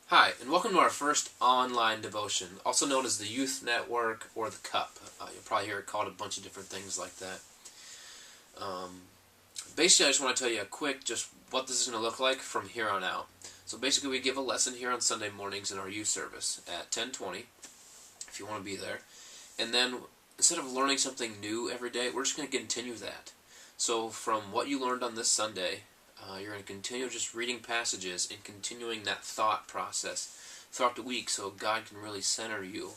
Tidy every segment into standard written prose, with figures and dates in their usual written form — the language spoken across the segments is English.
Hi, and welcome to our first online devotion, also known as the Youth Network or the Cup. You'll probably hear it called a bunch of different things like that. Um, Basically, I just want to tell you a quick, just what this is going to look like from here on out. So basically, we give a lesson here on Sunday mornings in our youth service at 10:20, if you want to be there. And then, instead of learning something new every day, we're just going to continue that. So from what you learned on this Sunday, you're going to continue just reading passages and continuing that thought process throughout the week so God can really center you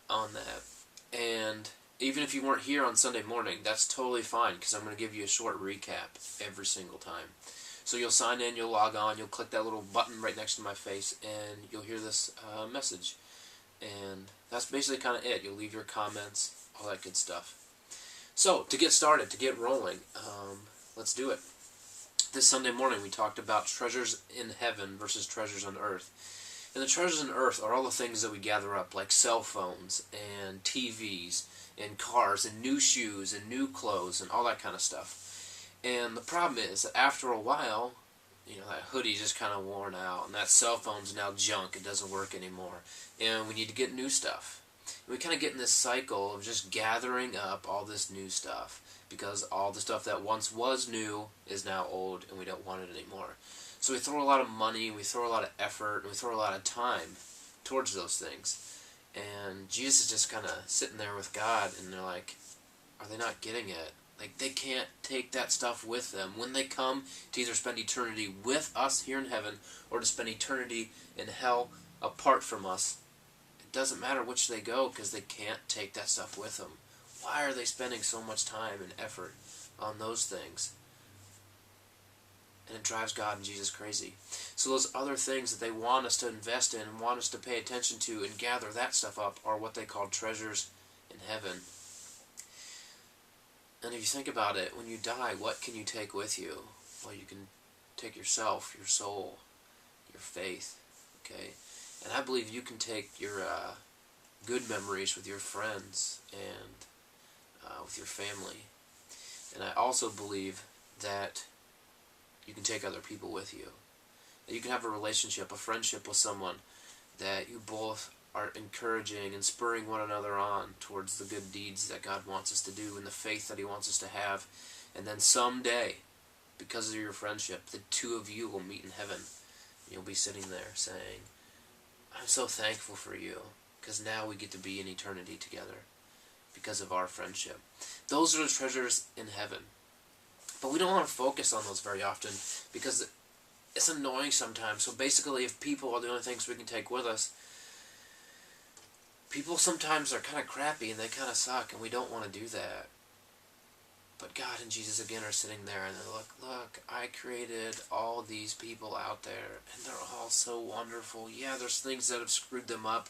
on that. And even if you weren't here on Sunday morning, that's totally fine because I'm going to give you a short recap every single time. So you'll sign in, you'll log on, you'll click that little button right next to my face, and you'll hear this message. And that's basically kind of it. You'll leave your comments, all that good stuff. So, to get started, to get rolling, let's do it. This Sunday morning we talked about treasures in heaven versus treasures on earth. And the treasures on earth are all the things that we gather up, like cell phones and TVs and cars and new shoes and new clothes and all that kind of stuff. And the problem is that after a while, that hoodie's just kind of worn out, and that cell phone's now junk. It doesn't work anymore. And we need to get new stuff. And we kind of get in this cycle of just gathering up all this new stuff because all the stuff that once was new is now old and we don't want it anymore. So we throw a lot of money, we throw a lot of effort, and we throw a lot of time towards those things. And Jesus is just kind of sitting there with God, and they're like, are they not getting it? Like, they can't take that stuff with them. When they come to either spend eternity with us here in heaven or to spend eternity in hell apart from us, it doesn't matter which they go because they can't take that stuff with them. Why are they spending so much time and effort on those things? And it drives God and Jesus crazy. So those other things that they want us to invest in and want us to pay attention to and gather that stuff up are what they call treasures in heaven. And if you think about it, when you die, what can you take with you? Well, you can take yourself, your soul, your faith, okay? And I believe you can take your good memories with your friends and with your family. And I also believe that you can take other people with you. That you can have a relationship, a friendship with someone that you both are encouraging and spurring one another on towards the good deeds that God wants us to do and the faith that He wants us to have. And then someday, because of your friendship, the two of you will meet in heaven. You'll be sitting there saying, I'm so thankful for you, because now we get to be in eternity together because of our friendship. Those are the treasures in heaven. But we don't want to focus on those very often because it's annoying sometimes. So basically, if people are the only things we can take with us, people sometimes are kind of crappy and they kind of suck, and we don't want to do that. But God and Jesus again are sitting there and they're like, look, I created all these people out there and they're all so wonderful. Yeah, there's things that have screwed them up.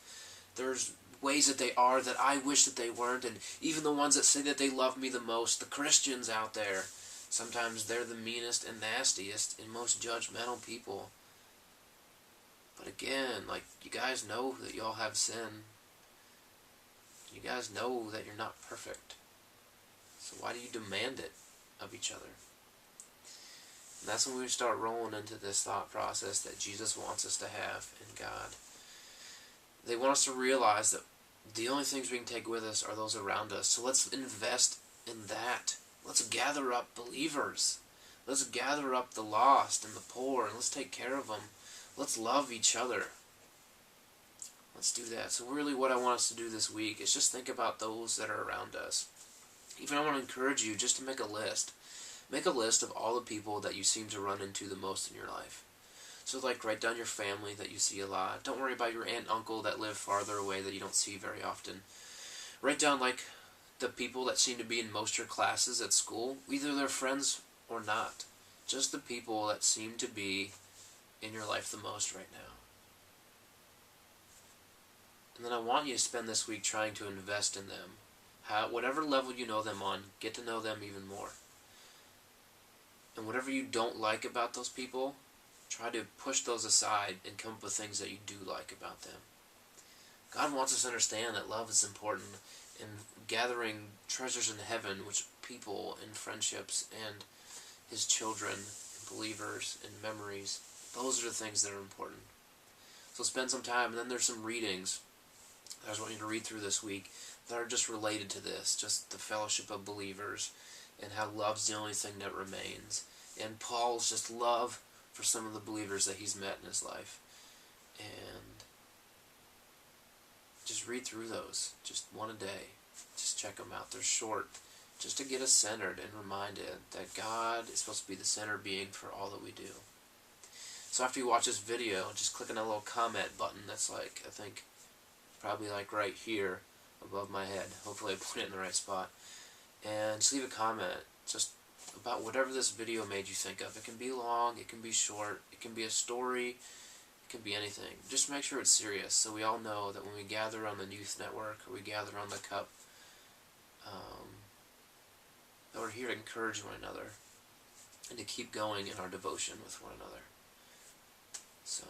There's ways that they are that I wish that they weren't. And even the ones that say that they love me the most, the Christians out there, sometimes they're the meanest and nastiest and most judgmental people. But again, like, you guys know that y'all have sin. You guys know that you're not perfect. So why do you demand it of each other? And that's when we start rolling into this thought process that Jesus wants us to have in God. They want us to realize that the only things we can take with us are those around us. So let's invest in that. Let's gather up believers. Let's gather up the lost and the poor, and let's take care of them. Let's love each other. Let's do that. So really what I want us to do this week is just think about those that are around us. Even I want to encourage you just to make a list. Make a list of all the people that you seem to run into the most in your life. So like write down your family that you see a lot. Don't worry about your aunt and uncle that live farther away that you don't see very often. Write down like the people that seem to be in most of your classes at school. Either they're friends or not. Just the people that seem to be in your life the most right now. And then I want you to spend this week trying to invest in them. Whatever level you know them on, get to know them even more. And whatever you don't like about those people, try to push those aside and come up with things that you do like about them. God wants us to understand that love is important in gathering treasures in heaven, which people and friendships and His children and believers and memories, those are the things that are important. So spend some time, and then there's some readings I just want you to read through this week that are just related to this, just the fellowship of believers, and how love's the only thing that remains, and Paul's just love for some of the believers that he's met in his life. And just read through those, just one a day. Just check them out. They're short, just to get us centered and reminded that God is supposed to be the center being for all that we do. So after you watch this video, just click on that little comment button that's like, I think, probably like right here above my head. Hopefully I put it in the right spot. And just leave a comment just about whatever this video made you think of. It can be long, it can be short, it can be a story, it can be anything. Just make sure it's serious, so we all know that when we gather on the Youth Network, or we gather on the Cup, that we're here to encourage one another and to keep going in our devotion with one another. So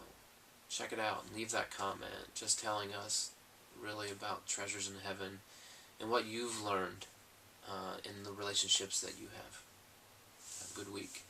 check it out and leave that comment just telling us really about treasures in heaven and what you've learned in the relationships that you have. Have a good week.